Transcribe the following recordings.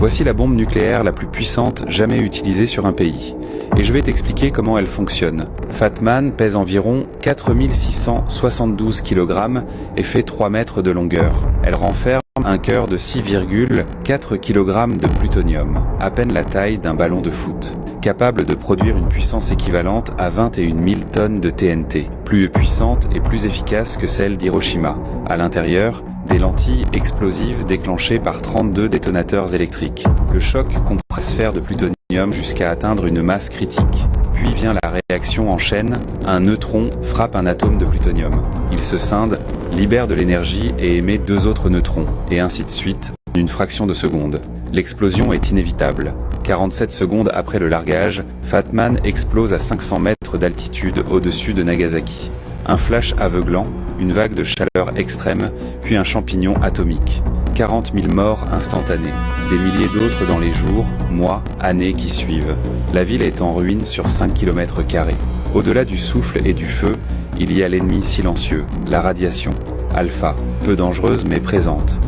Voici la bombe nucléaire la plus puissante jamais utilisée sur un pays. Et je vais t'expliquer comment elle fonctionne. Fatman pèse environ 4672 kg et fait 3 mètres de longueur. Elle renferme un cœur de 6,4 kg de plutonium, à peine la taille d'un ballon de foot, capable de produire une puissance équivalente à 21 000 tonnes de TNT, plus puissante et plus efficace que celle d'Hiroshima. À l'intérieur, des lentilles explosives déclenchées par 32 détonateurs électriques. Le choc compresse fer de plutonium jusqu'à atteindre une masse critique. Puis vient la réaction en chaîne, un neutron frappe un atome de plutonium. Il se scinde, libère de l'énergie et émet 2 autres neutrons, et ainsi de suite, en une fraction de seconde. L'explosion est inévitable. 47 secondes après le largage, Fatman explose à 500 mètres d'altitude au-dessus de Nagasaki. Un flash aveuglant, une vague de chaleur extrême, puis un champignon atomique. 40 000 morts instantanés, des milliers d'autres dans les jours, mois, années qui suivent. La ville est en ruine sur 5 km². Au-delà du souffle et du feu, il y a l'ennemi silencieux, la radiation. Alpha, peu dangereuse mais présente.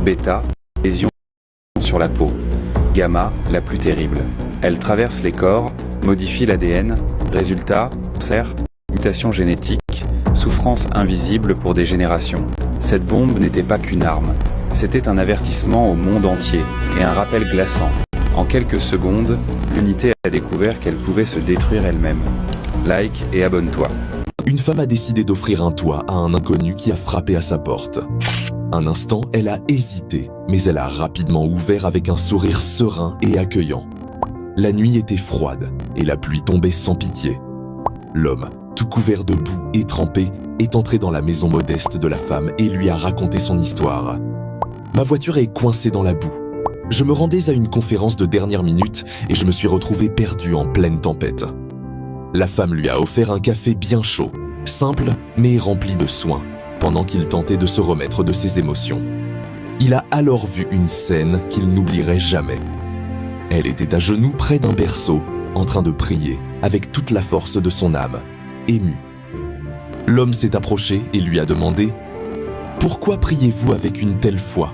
Bêta, lésions sur la peau. Gamma, la plus terrible. Elle traverse les corps, modifie l'ADN, résultat, cancer, mutation génétique, souffrance invisible pour des générations. Cette bombe n'était pas qu'une arme, c'était un avertissement au monde entier et un rappel glaçant. En quelques secondes, l'unité a découvert qu'elle pouvait se détruire elle-même. Like et abonne-toi. Une femme a décidé d'offrir un toit à un inconnu qui a frappé à sa porte. Un instant, elle a hésité, mais elle a rapidement ouvert avec un sourire serein et accueillant. La nuit était froide et la pluie tombait sans pitié. L'homme, tout couvert de boue et trempé, est entré dans la maison modeste de la femme et lui a raconté son histoire. Ma voiture est coincée dans la boue. Je me rendais à une conférence de dernière minute et je me suis retrouvé perdu en pleine tempête. La femme lui a offert un café bien chaud, simple mais rempli de soin, pendant qu'il tentait de se remettre de ses émotions. Il a alors vu une scène qu'il n'oublierait jamais. Elle était à genoux près d'un berceau, en train de prier, avec toute la force de son âme, émue. L'homme s'est approché et lui a demandé « Pourquoi priez-vous avec une telle foi ?»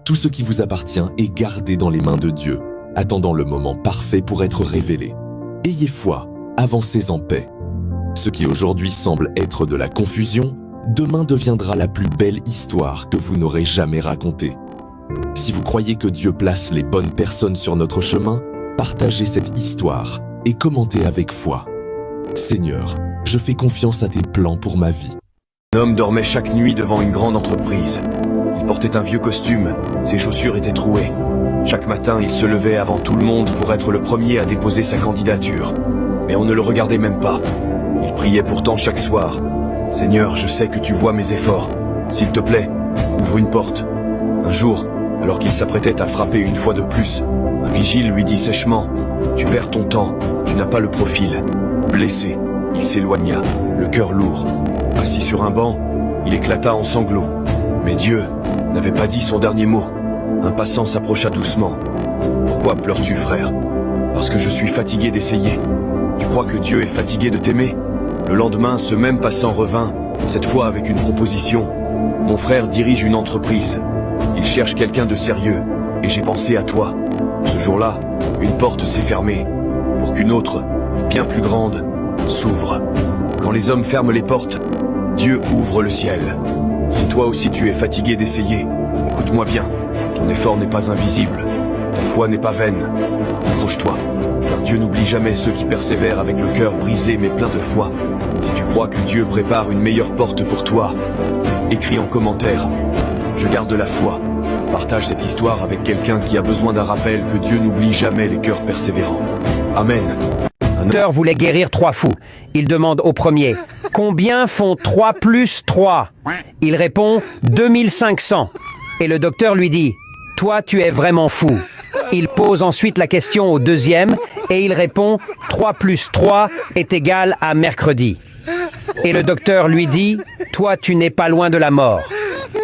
Tout ce qui vous appartient est gardé dans les mains de Dieu, attendant le moment parfait pour être révélé. Ayez foi, avancez en paix. Ce qui aujourd'hui semble être de la confusion, demain deviendra la plus belle histoire que vous n'aurez jamais racontée. Si vous croyez que Dieu place les bonnes personnes sur notre chemin, partagez cette histoire et commentez avec foi. Seigneur, je fais confiance à tes plans pour ma vie. Un homme dormait chaque nuit devant une grande entreprise. Il portait un vieux costume, ses chaussures étaient trouées. Chaque matin, il se levait avant tout le monde pour être le premier à déposer sa candidature. Mais on ne le regardait même pas. Il priait pourtant chaque soir. « Seigneur, je sais que tu vois mes efforts. S'il te plaît, ouvre une porte. » Un jour, alors qu'il s'apprêtait à frapper une fois de plus, un vigile lui dit sèchement « Tu perds ton temps, tu n'as pas le profil. » Blessé, il s'éloigna, le cœur lourd. Assis sur un banc, il éclata en sanglots. Mais Dieu n'avait pas dit son dernier mot. Un passant s'approcha doucement. « Pourquoi pleures-tu, frère ? » « Parce que je suis fatigué d'essayer. »« Tu crois que Dieu est fatigué de t'aimer ?» Le lendemain, ce même passant revint, cette fois avec une proposition. « Mon frère dirige une entreprise. Il cherche quelqu'un de sérieux, et j'ai pensé à toi. » Ce jour-là, une porte s'est fermée, pour qu'une autre, bien plus grande, s'ouvre. Quand les hommes ferment les portes, Dieu ouvre le ciel. Si toi aussi tu es fatigué d'essayer, écoute-moi bien, ton effort n'est pas invisible, ta foi n'est pas vaine. Accroche-toi, car Dieu n'oublie jamais ceux qui persévèrent avec le cœur brisé mais plein de foi. Si tu crois que Dieu prépare une meilleure porte pour toi, écris en commentaire « Je garde la foi ». Partage cette histoire avec quelqu'un qui a besoin d'un rappel que Dieu n'oublie jamais les cœurs persévérants. Amen. Le docteur voulait guérir 3 fous. Il demande au premier « Combien font 3 plus 3 ?» Il répond « 2500 ». Et le docteur lui dit « Toi, tu es vraiment fou ». Il pose ensuite la question au deuxième et il répond « 3 plus 3 est égal à mercredi ». Et le docteur lui dit « Toi, tu n'es pas loin de la mort ».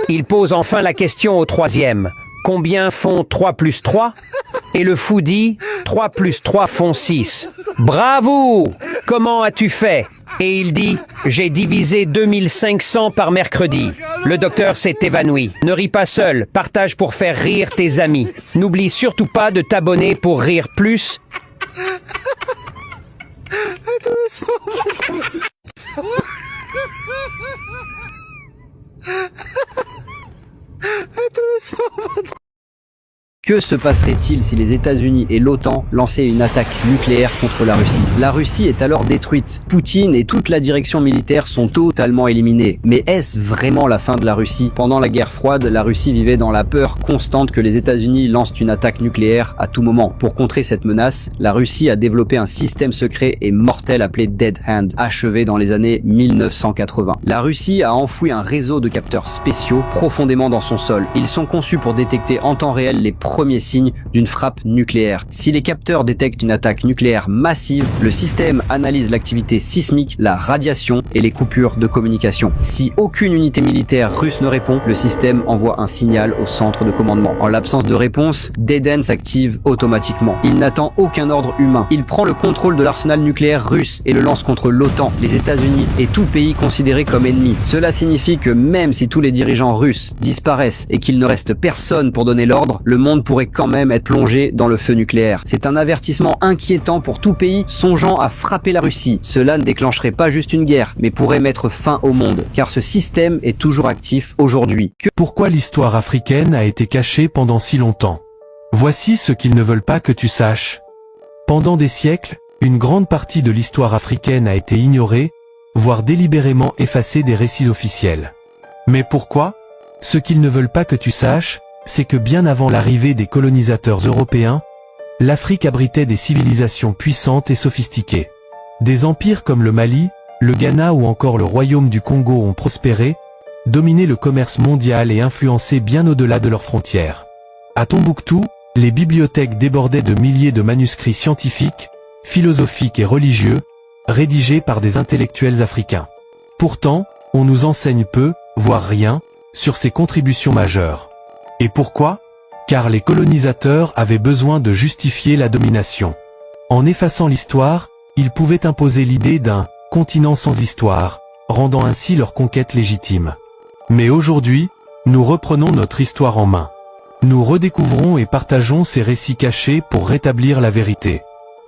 Il pose enfin la question au troisième « Combien font 3 plus 3 ?» Et le fou dit « 3 plus 3 font 6 ». Bravo! Comment as-tu fait? Et il dit « J'ai divisé 2500 par mercredi ». Le docteur s'est évanoui. Ne ris pas seul, partage pour faire rire tes amis. N'oublie surtout pas de t'abonner pour rire plus. Que se passerait-il si les États-Unis et l'OTAN lançaient une attaque nucléaire contre la Russie? La Russie est alors détruite. Poutine et toute la direction militaire sont totalement éliminés. Mais est-ce vraiment la fin de la Russie? Pendant la guerre froide, la Russie vivait dans la peur constante que les États-Unis lancent une attaque nucléaire à tout moment. Pour contrer cette menace, la Russie a développé un système secret et mortel appelé Dead Hand, achevé dans les années 1980. La Russie a enfoui un réseau de capteurs spéciaux profondément dans son sol. Ils sont conçus pour détecter en temps réel les premiers signes d'une frappe nucléaire. Si les capteurs détectent une attaque nucléaire massive, le système analyse l'activité sismique, la radiation et les coupures de communication. Si aucune unité militaire russe ne répond, le système envoie un signal au centre de commandement. En l'absence de réponse, Dead Hand s'active automatiquement. Il n'attend aucun ordre humain. Il prend le contrôle de l'arsenal nucléaire russe et le lance contre l'OTAN, les États-Unis et tout pays considéré comme ennemi. Cela signifie que même si tous les dirigeants russes disparaissent et qu'il ne reste personne pour donner l'ordre, le monde pourrait quand même être plongé dans le feu nucléaire. C'est un avertissement inquiétant pour tout pays songeant à frapper la Russie. Cela ne déclencherait pas juste une guerre, mais pourrait mettre fin au monde, car ce système est toujours actif aujourd'hui. Pourquoi l'histoire africaine a été cachée pendant si longtemps? Voici ce qu'ils ne veulent pas que tu saches. Pendant des siècles, une grande partie de l'histoire africaine a été ignorée, voire délibérément effacée des récits officiels. Mais pourquoi? Ce qu'ils ne veulent pas que tu saches, c'est que bien avant l'arrivée des colonisateurs européens, l'Afrique abritait des civilisations puissantes et sophistiquées. Des empires comme le Mali, le Ghana ou encore le Royaume du Congo ont prospéré, dominé le commerce mondial et influencé bien au-delà de leurs frontières. À Tombouctou, les bibliothèques débordaient de milliers de manuscrits scientifiques, philosophiques et religieux, rédigés par des intellectuels africains. Pourtant, on nous enseigne peu, voire rien, sur ces contributions majeures. Et pourquoi? Car les colonisateurs avaient besoin de justifier la domination. En effaçant l'histoire, ils pouvaient imposer l'idée d'un « continent sans histoire », rendant ainsi leur conquête légitime. Mais aujourd'hui, nous reprenons notre histoire en main. Nous redécouvrons et partageons ces récits cachés pour rétablir la vérité.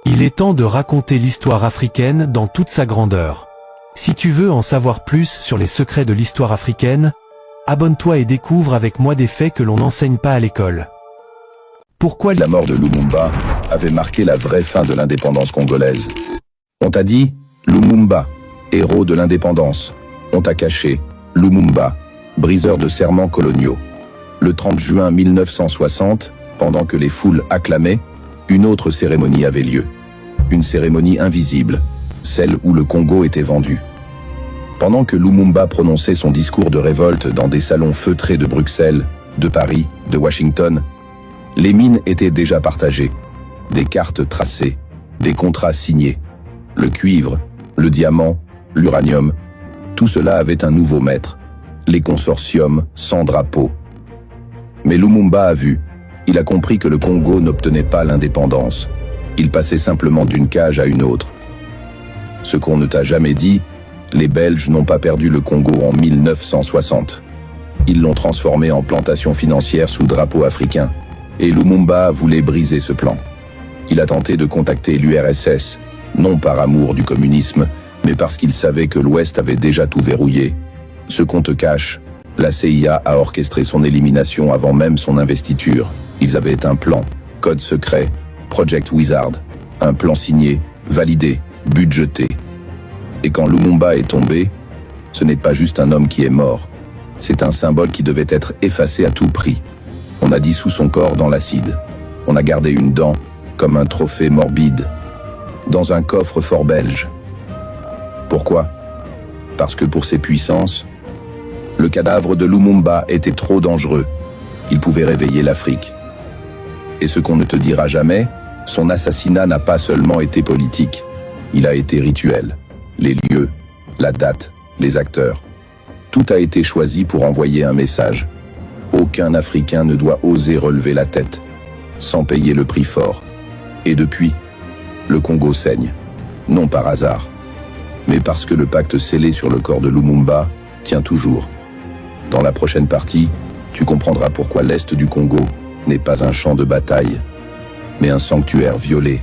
Il est temps de raconter l'histoire africaine dans toute sa grandeur. Si tu veux en savoir plus sur les secrets de l'histoire africaine, abonne-toi et découvre avec moi des faits que l'on n'enseigne pas à l'école. Pourquoi la mort de Lumumba avait marqué la vraie fin de l'indépendance congolaise? On t'a dit Lumumba, héros de l'indépendance. On t'a caché Lumumba, briseur de serments coloniaux. Le 30 juin 1960, pendant que les foules acclamaient, une autre cérémonie avait lieu. Une cérémonie invisible, celle où le Congo était vendu. Pendant que Lumumba prononçait son discours de révolte dans des salons feutrés de Bruxelles, de Paris, de Washington, les mines étaient déjà partagées, des cartes tracées, des contrats signés. Le cuivre, le diamant, l'uranium, tout cela avait un nouveau maître, les consortiums sans drapeau. Mais Lumumba a vu, il a compris que le Congo n'obtenait pas l'indépendance. Il passait simplement d'une cage à une autre. Ce qu'on ne t'a jamais dit, les Belges n'ont pas perdu le Congo en 1960. Ils l'ont transformé en plantation financière sous drapeau africain. Et Lumumba voulait briser ce plan. Il a tenté de contacter l'URSS, non par amour du communisme, mais parce qu'il savait que l'Ouest avait déjà tout verrouillé. Ce qu'on te cache, la CIA a orchestré son élimination avant même son investiture. Ils avaient un plan, code secret, Project Wizard, un plan signé, validé, budgété. Et quand Lumumba est tombé, ce n'est pas juste un homme qui est mort. C'est un symbole qui devait être effacé à tout prix. On a dissous son corps dans l'acide. On a gardé une dent, comme un trophée morbide, dans un coffre-fort belge. Pourquoi? Parce que pour ses puissances, le cadavre de Lumumba était trop dangereux. Il pouvait réveiller l'Afrique. Et ce qu'on ne te dira jamais, son assassinat n'a pas seulement été politique. Il a été rituel. Les lieux, la date, les acteurs. Tout a été choisi pour envoyer un message. Aucun Africain ne doit oser relever la tête, sans payer le prix fort. Et depuis, le Congo saigne. Non par hasard. mais parce que le pacte scellé sur le corps de Lumumba tient toujours. Dans la prochaine partie, tu comprendras pourquoi l'Est du Congo n'est pas un champ de bataille, mais un sanctuaire violé.